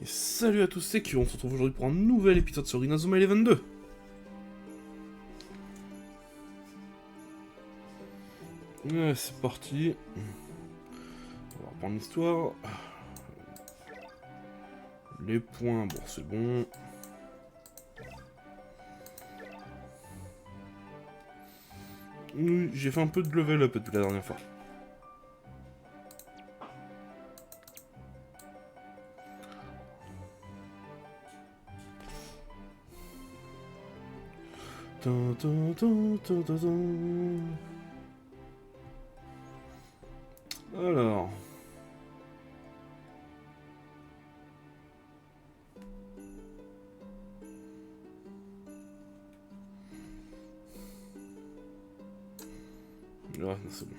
Salut à tous, c'est Q, on se retrouve aujourd'hui pour un nouvel épisode sur Inazuma Eleven 2. Ouais, c'est parti. On va reprendre l'histoire. Les points, bon c'est bon. Oui, j'ai fait un peu de level up depuis la dernière fois. Alors... Ouais, c'est bon.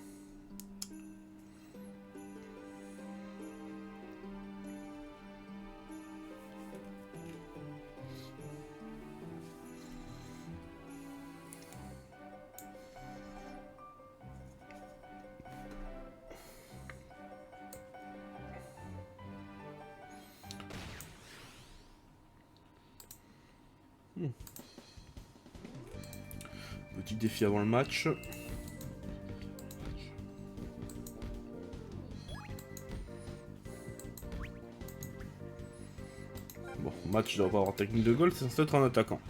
Petit défi avant le match. Bon, match doit pas avoir technique de goal, c'est censé être un attaquant.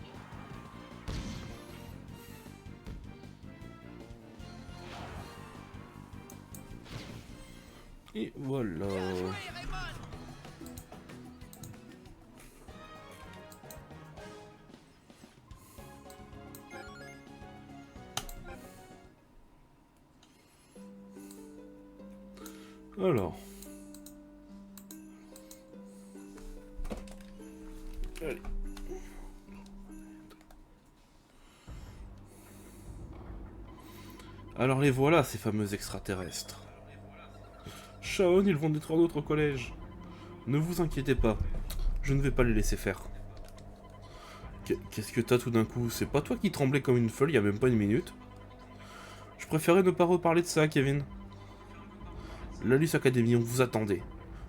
Et voilà. Alors. Allez. Alors les voilà, ces fameux extraterrestres. Shaon, ils vont détruire notre collège. Ne vous inquiétez pas, je ne vais pas les laisser faire. Qu'est-ce que t'as tout d'un coup? C'est pas toi qui tremblais comme une folle il y a même pas une minute? Je préférais ne pas reparler de ça, Kevin. L'Alice Academy, on vous attendait.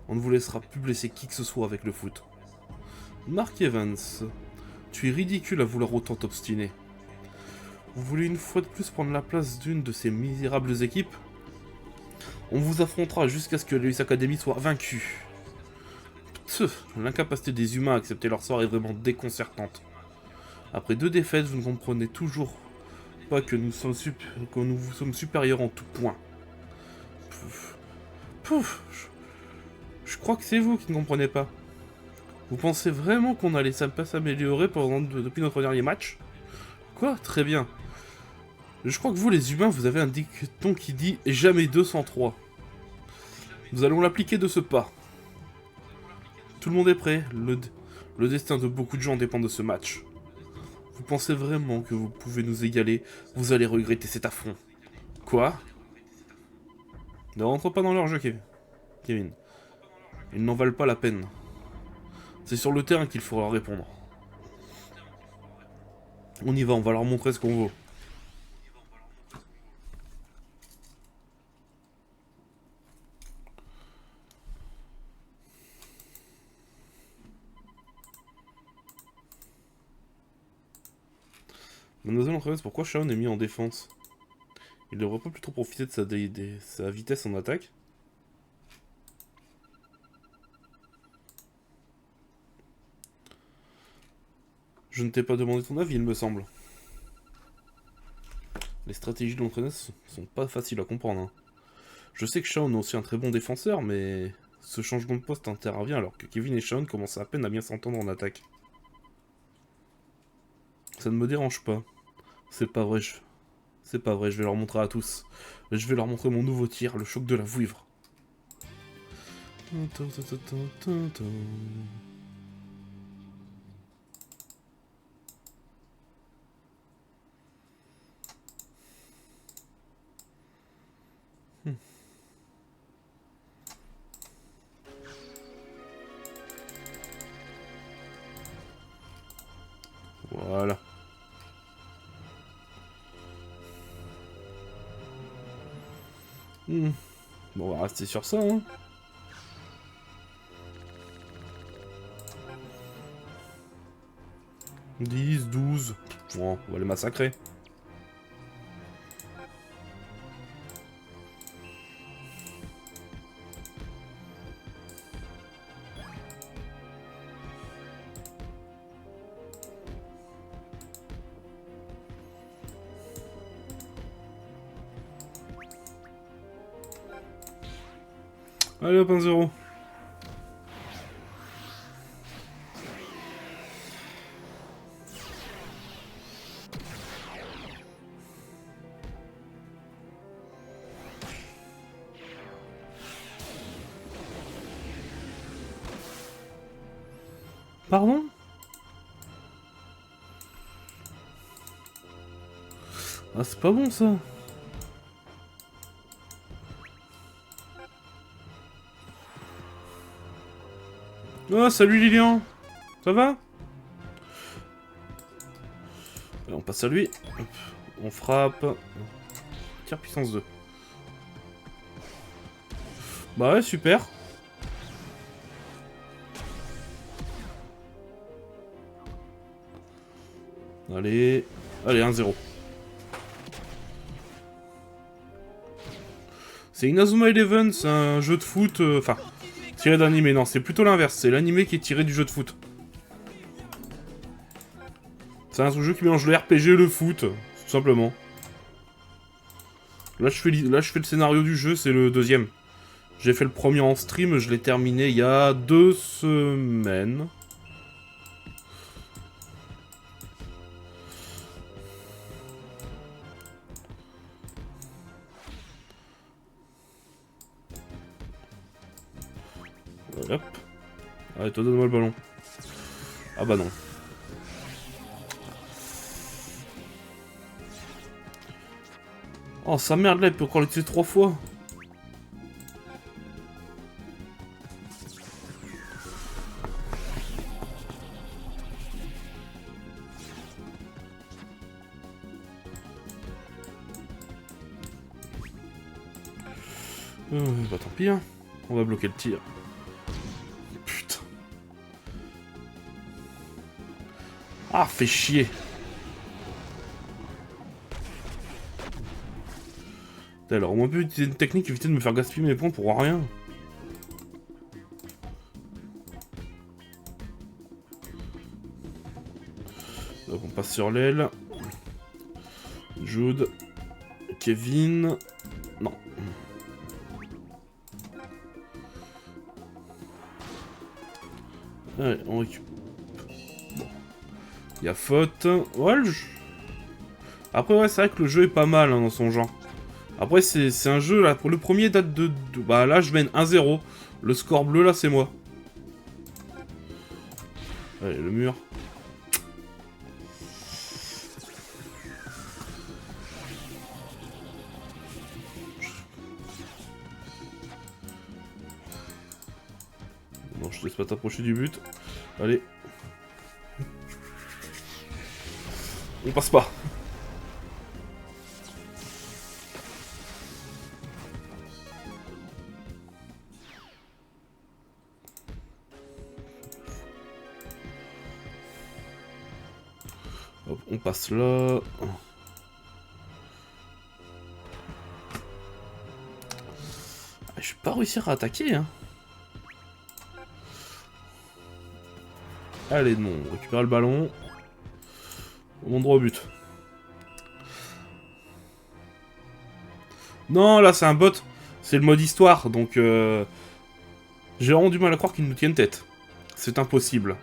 On ne vous laissera plus blesser qui que ce soit avec le foot. Mark Evans, tu es ridicule à vouloir autant t'obstiner. Vous voulez une fois de plus prendre la place d'une de ces misérables équipes? On vous affrontera jusqu'à ce que l'Alice Academy soit vaincue. L'incapacité des humains à accepter leur sort est vraiment déconcertante. Après 2 défaites, vous ne comprenez toujours pas que nous vous sommes supérieurs en tout point. Pouf, je crois que c'est vous qui ne comprenez pas. Vous pensez vraiment qu'on allait pas s'améliorer depuis notre dernier match? Quoi? Très bien. Je crois que vous, les humains, vous avez un dicton qui dit « jamais 203 ». Nous allons l'appliquer de ce pas. Tout le monde est prêt. Le destin de beaucoup de gens dépend de ce match. Vous pensez vraiment que vous pouvez nous égaler? Vous allez regretter cet affront. Quoi? Ne rentre pas dans leur jeu, Kevin. Ils n'en valent pas la peine. C'est sur le terrain qu'il faudra répondre. On y va, on va leur montrer ce qu'on vaut. Mademoiselle l'entraîneuse, pourquoi Shaon est mis en défense? Il devrait pas plutôt profiter de sa vitesse en attaque? Je ne t'ai pas demandé ton avis, il me semble. Les stratégies de l'entraîneuse sont pas faciles à comprendre. Hein. Je sais que Shaon est aussi un très bon défenseur, mais ce changement de poste intervient alors que Kevin et Shaon commencent à peine à bien s'entendre en attaque. Ça ne me dérange pas. C'est pas vrai, C'est pas vrai, je vais leur montrer à tous. Je vais leur montrer mon nouveau tir, le choc de la vouivre. Voilà. Bon, on va rester sur ça, hein. 10, 12. Bon, on va les massacrer. Allez hop, 1-0. Pardon? Ah, c'est pas bon ça. Oh, salut Lilian. Ça va? Allez, on passe à lui. Hop. On frappe. Tir puissance 2. Bah ouais, super. Allez. Allez, 1-0. C'est Inazuma Eleven, c'est un jeu de foot... Enfin, tiré d'animé. Non, c'est plutôt l'inverse. C'est l'animé qui est tiré du jeu de foot. C'est un jeu qui mélange le RPG et le foot, tout simplement. Là, je fais le scénario du jeu, c'est le deuxième. J'ai fait le premier en stream, je l'ai terminé il y a 2 semaines. Hop. Allez, toi, donne-moi le ballon. Ah bah non. Oh, sa merde, là, il peut encore l'utiliser 3 fois. Bah tant pis, hein. On va bloquer le tir. Putain. Ah, fait chier. Alors, au moins pu utiliser une technique, éviter de me faire gaspiller mes points pour rien. Donc on passe sur l'aile. Jude. Kevin. Non. Allez, on récupère. Bon. Il y a faute. Ouais, le jeu. Après, ouais, c'est vrai que le jeu est pas mal hein, dans son genre. Après, c'est un jeu, là, pour le premier date de... Bah là, je mène 1-0. Le score bleu, là, c'est moi. Allez, le mur. Non, je te laisse pas t'approcher du but. Allez. On passe pas. Hop, on passe là. Je vais pas réussir à attaquer, hein. Allez, non, on récupère le ballon. On droit au but. Non, là, c'est un bot. C'est le mode histoire, donc... J'ai vraiment du mal à croire qu'ils nous tiennent tête. C'est impossible.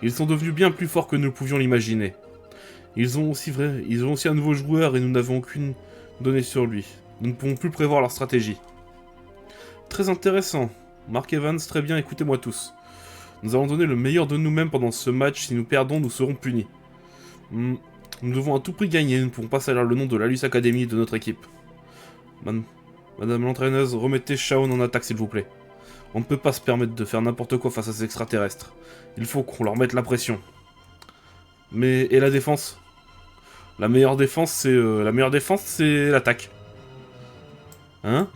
Ils sont devenus bien plus forts que nous pouvions l'imaginer. Ils ont aussi un nouveau joueur et nous n'avons aucune donnée sur lui. Nous ne pouvons plus prévoir leur stratégie. Très intéressant. Mark Evans, très bien, écoutez-moi tous. Nous allons donner le meilleur de nous-mêmes pendant ce match. Si nous perdons, nous serons punis. Nous devons à tout prix gagner. Nous ne pouvons pas salir le nom de l'Alus Academy de notre équipe. Madame l'entraîneuse, remettez Shaun en attaque, s'il vous plaît. On ne peut pas se permettre de faire n'importe quoi face à ces extraterrestres. Il faut qu'on leur mette la pression. Mais... Et la défense? La meilleure défense, c'est l'attaque. Hein?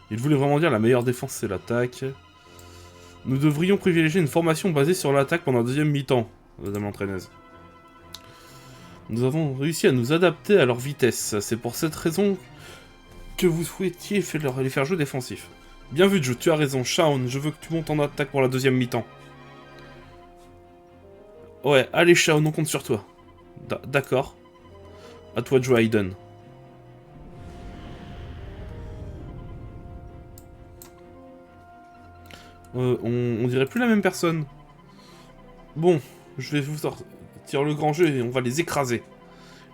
Il voulait vraiment dire la meilleure défense, c'est l'attaque. Nous devrions privilégier une formation basée sur l'attaque pendant la deuxième mi-temps. madame l'entraîneuse. Nous avons réussi à nous adapter à leur vitesse. C'est pour cette raison que vous souhaitiez les faire jouer défensif. Bien vu, Joe, tu as raison. Shaun, je veux que tu montes en attaque pour la deuxième mi-temps. Ouais, allez Shaun, on compte sur toi. D'accord. À toi de jouer, Aiden. On dirait plus la même personne. Bon, je vais vous sortir le grand jeu et on va les écraser.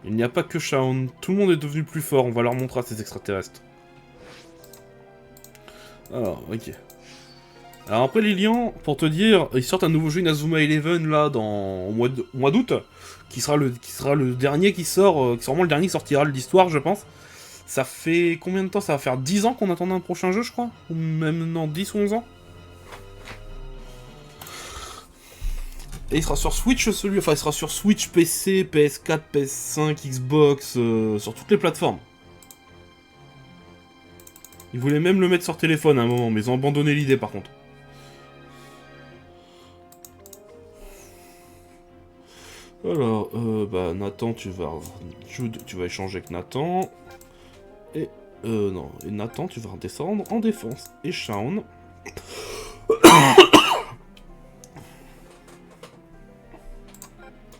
Il n'y a pas que Shaun, tout le monde est devenu plus fort, on va leur montrer à ces extraterrestres. Alors, ok. Alors après Lilian, pour te dire, ils sortent un nouveau jeu Inazuma Eleven là au mois d'août, qui sera le dernier qui sort, qui sera vraiment le dernier qui sortira de l'histoire, je pense. Ça fait combien de temps? Ça va faire 10 ans qu'on attendait un prochain jeu, je crois. Ou même non, 10 ou 11 ans. Et il sera sur Switch enfin il sera sur Switch, PC, PS4, PS5, Xbox, sur toutes les plateformes. Ils voulaient même le mettre sur téléphone à un moment, mais ils ont abandonné l'idée par contre. Alors, bah Nathan, tu vas échanger avec Nathan. Et, non, et Nathan, tu vas redescendre en défense. Et Shaun.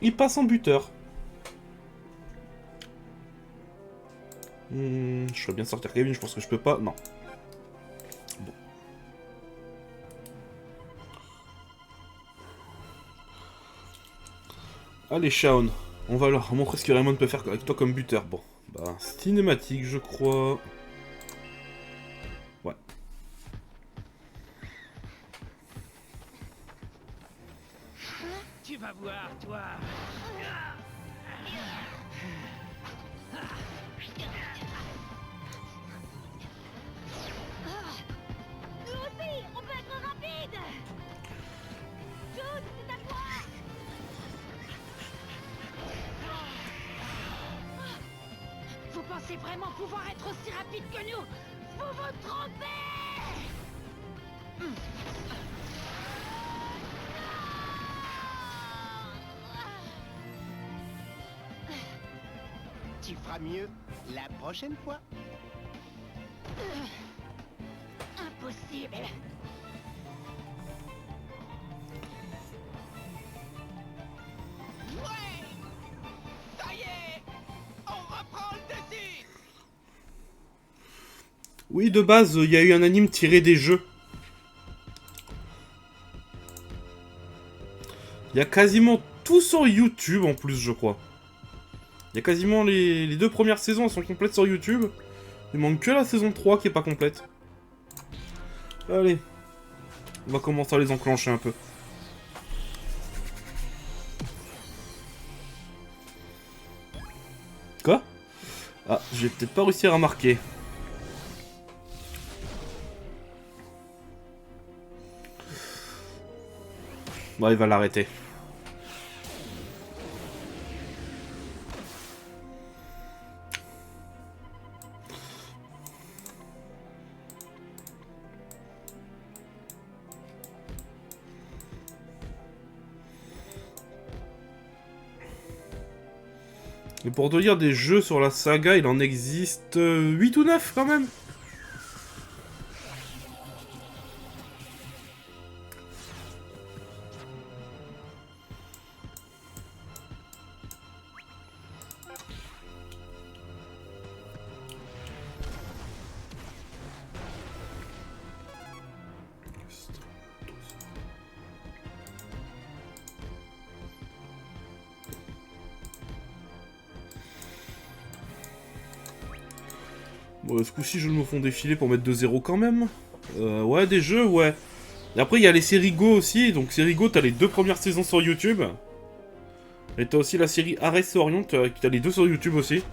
Il passe en buteur. Je ferais bien sortir Kevin, je pense que je peux pas. Non. Bon. Allez, Shaun. On va leur montrer ce que Raymond peut faire avec toi comme buteur. Bon. Bah, cinématique, je crois. Ouais. Tu vas voir, toi. Nous aussi, on peut être rapide. Jude, c'est à toi. Vous pensez vraiment pouvoir être aussi rapide que nous? Vous vous trompez. Tu feras mieux la prochaine fois. Impossible. Ouais! Ça y est! On reprend le dessus! Oui, de base, il y a eu un anime tiré des jeux. Il y a quasiment tout sur YouTube en plus, je crois. Il y a quasiment les 2 premières saisons, elles sont complètes sur YouTube. Il manque que la saison 3 qui est pas complète. Allez. On va commencer à les enclencher un peu. Quoi? Ah, je vais peut-être pas réussir à marquer. Bon, il va l'arrêter. Et pour te dire, des jeux sur la saga, il en existe 8 ou 9 quand même. Bon, ce coup-ci, je me font défiler pour mettre 2-0 quand même. Ouais, des jeux, ouais. Et après, il y a les séries Go aussi. Donc, série Go, t'as les 2 premières saisons sur YouTube. Et t'as aussi la série Ares Orion, t'as les 2 sur YouTube aussi.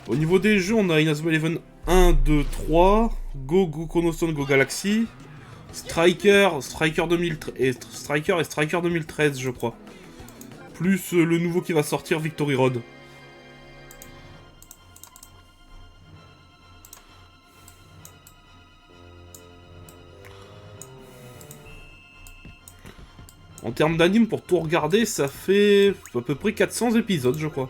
Au niveau des jeux, on a Inazuma Eleven 1, 2, 3. Go, Go Chrono Go Galaxy. Striker 2013 et Striker 2013, je crois. Plus le nouveau qui va sortir, Victory Road. En termes d'anime, pour tout regarder, ça fait à peu près 400 épisodes, je crois.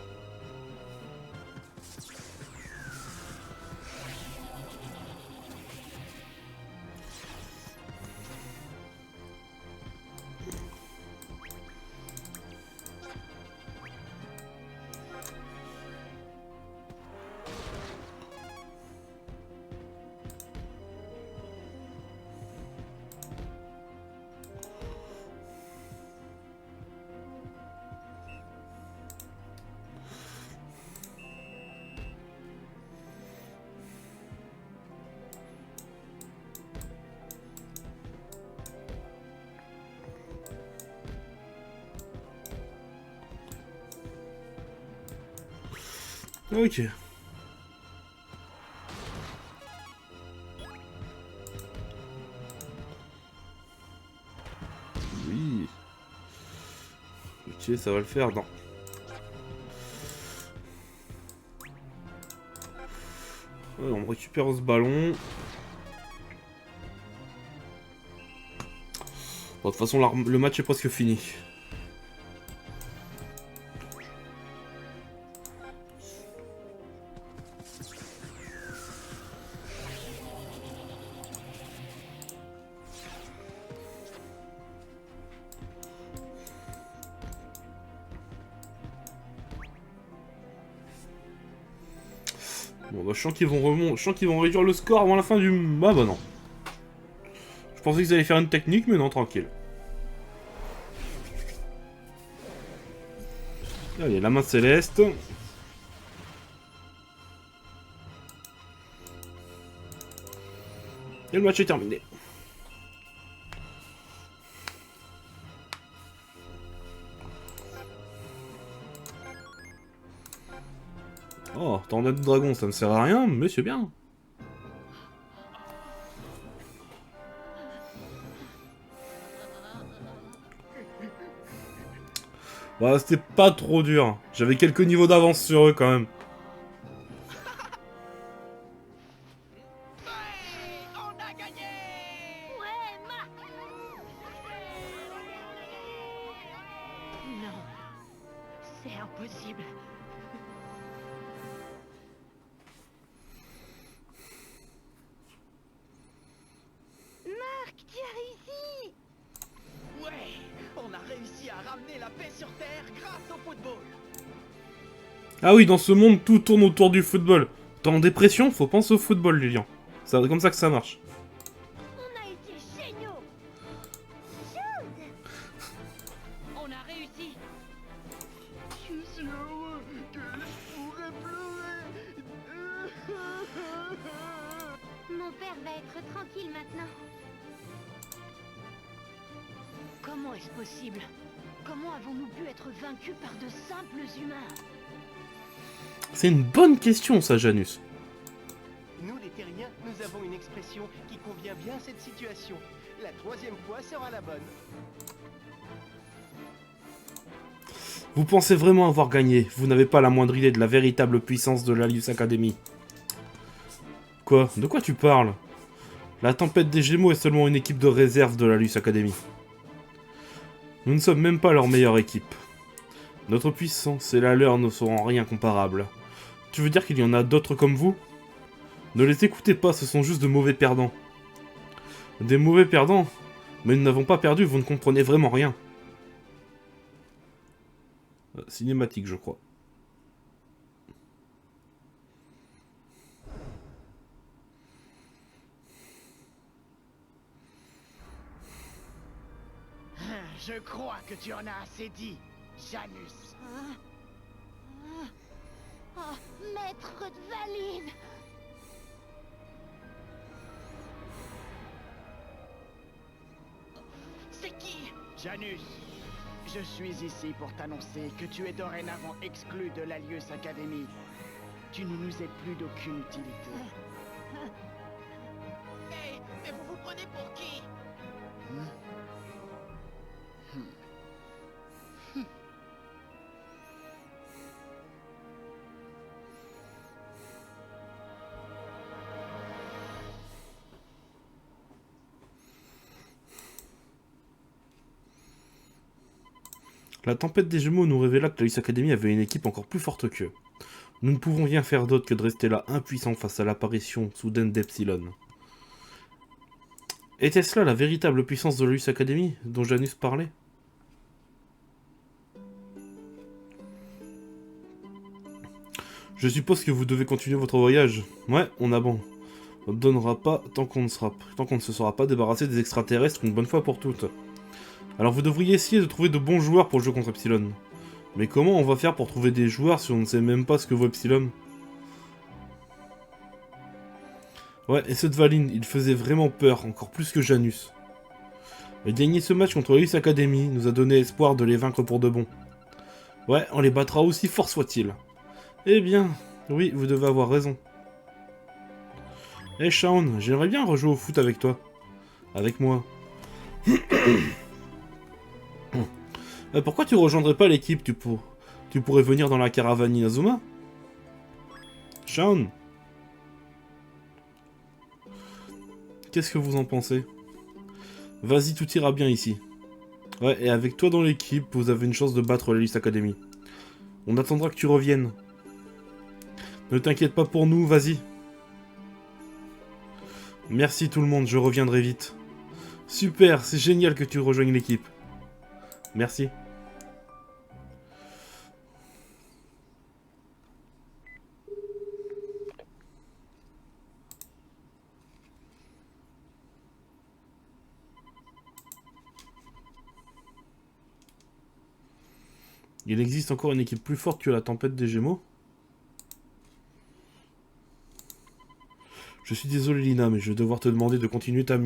Ok. Oui. Ok, ça va le faire. Non. Ouais, on récupère ce ballon. Bon, de toute façon, le match est presque fini. Bon, bah, je sens qu'ils vont remonter. Je sens qu'ils vont réduire le score avant la fin du... Ah bah non. Je pensais qu'ils allaient faire une technique, mais non, tranquille. Là, il y a la main céleste. Et le match est terminé. Oh, tornade de dragon, ça ne sert à rien, mais c'est bien. Bah, c'était pas trop dur. J'avais quelques niveaux d'avance sur eux quand même. Ouais, on a gagné. Ouais, Marc. Non, c'est impossible. Marc, tu as réussi. Ouais, on a réussi à ramener la paix sur Terre grâce au football. Ah oui, dans ce monde, tout tourne autour du football. T'es en dépression, faut penser au football, Lilian. C'est comme ça que ça marche. On a été géniaux. On a réussi. Je suis heureux que je pourrais pleurer. Mon père va être tranquille maintenant. Comment est-ce possible? Comment avons-nous pu être vaincus par de simples humains? C'est une bonne question, ça, Janus. Nous, les terriens, nous avons une expression qui convient bien à cette situation. La troisième fois sera la bonne. Vous pensez vraiment avoir gagné. Vous n'avez pas la moindre idée de la véritable puissance de l'Alius Academy. Quoi? De quoi tu parles? La tempête des Gémeaux est seulement une équipe de réserve de l'Alius Academy. Nous ne sommes même pas leur meilleure équipe. Notre puissance et la leur ne sont en rien comparables. Tu veux dire qu'il y en a d'autres comme vous? Ne les écoutez pas, ce sont juste de mauvais perdants. Des mauvais perdants? Mais nous n'avons pas perdu, vous ne comprenez vraiment rien. Cinématique, je crois. Je crois que tu en as assez dit, Janus. Oh, maître de Valine. C'est qui? Janus, je suis ici pour t'annoncer que tu es dorénavant exclu de l'Alius Academy. Tu ne nous es plus d'aucune utilité. Hey, mais vous vous prenez pour qui? La tempête des Gémeaux nous révéla que la Lys Academy avait une équipe encore plus forte qu'eux. Nous ne pouvons rien faire d'autre que de rester là impuissants face à l'apparition soudaine d'Epsilon. Était-ce là la véritable puissance de la Lys Academy dont Janus parlait? Je suppose que vous devez continuer votre voyage. Ouais, on a bon. On ne donnera pas tant qu'on ne se sera pas débarrassé des extraterrestres une bonne fois pour toutes. Alors vous devriez essayer de trouver de bons joueurs pour jouer contre Epsilon. Mais comment on va faire pour trouver des joueurs si on ne sait même pas ce que vaut Epsilon? Ouais, et ce Dvalin, il faisait vraiment peur, encore plus que Janus. Mais gagner ce match contre la Lys Academy nous a donné espoir de les vaincre pour de bon. Ouais, on les battra aussi fort soit-il. Eh bien, oui, vous devez avoir raison. Eh Shaun, j'aimerais bien rejouer au foot avec toi. Avec moi. Pourquoi tu rejoindrais pas l'équipe? Tu pourrais venir dans la caravane Inazuma? Shaun? Qu'est-ce que vous en pensez? Vas-y, tout ira bien ici. Ouais, et avec toi dans l'équipe, vous avez une chance de battre la Lys Academy. On attendra que tu reviennes. Ne t'inquiète pas pour nous, vas-y. Merci tout le monde, je reviendrai vite. Super, c'est génial que tu rejoignes l'équipe. Merci. Il existe encore une équipe plus forte que la tempête des Gémeaux? Je suis désolé Lina, mais je vais devoir te demander de continuer ta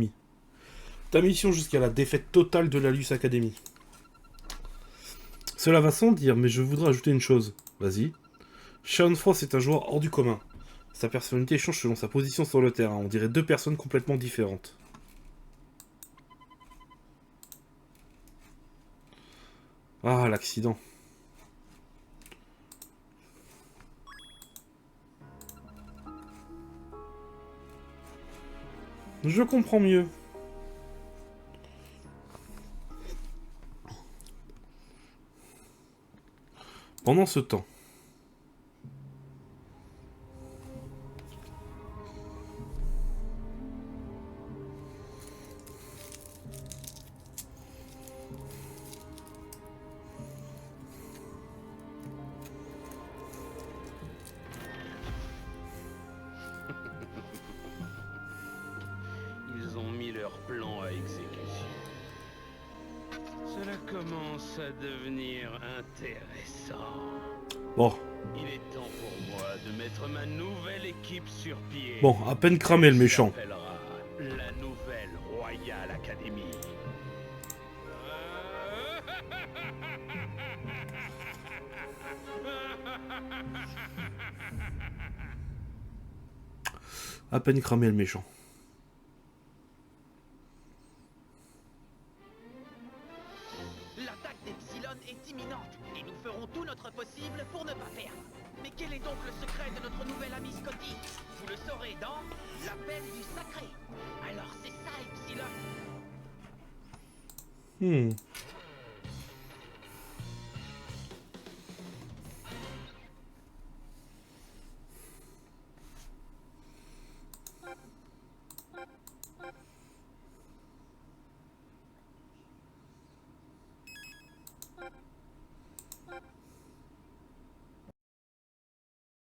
mission jusqu'à la défaite totale de la Lys Academy. Cela va sans dire, mais je voudrais ajouter une chose. Vas-y. Shaun Frost est un joueur hors du commun. Sa personnalité change selon sa position sur le terrain. On dirait deux personnes complètement différentes. Ah, l'accident. Je comprends mieux. Pendant ce temps. Ils ont mis leur plan à exécution. Cela commence à devenir intéressant. Bon. Il est temps pour moi de mettre ma nouvelle équipe sur pied. Bon, à peine cramé le méchant. Ça s'appellera la nouvelle Royal Academy. À peine cramé le méchant. L'attaque d'Epsilon est imminente et nous ferons tout notre possible pour ne pas perdre. Mais quel est donc le secret de notre nouvel ami Scotty? Vous le saurez dans l'appel du sacré. Alors c'est ça, Epsilon.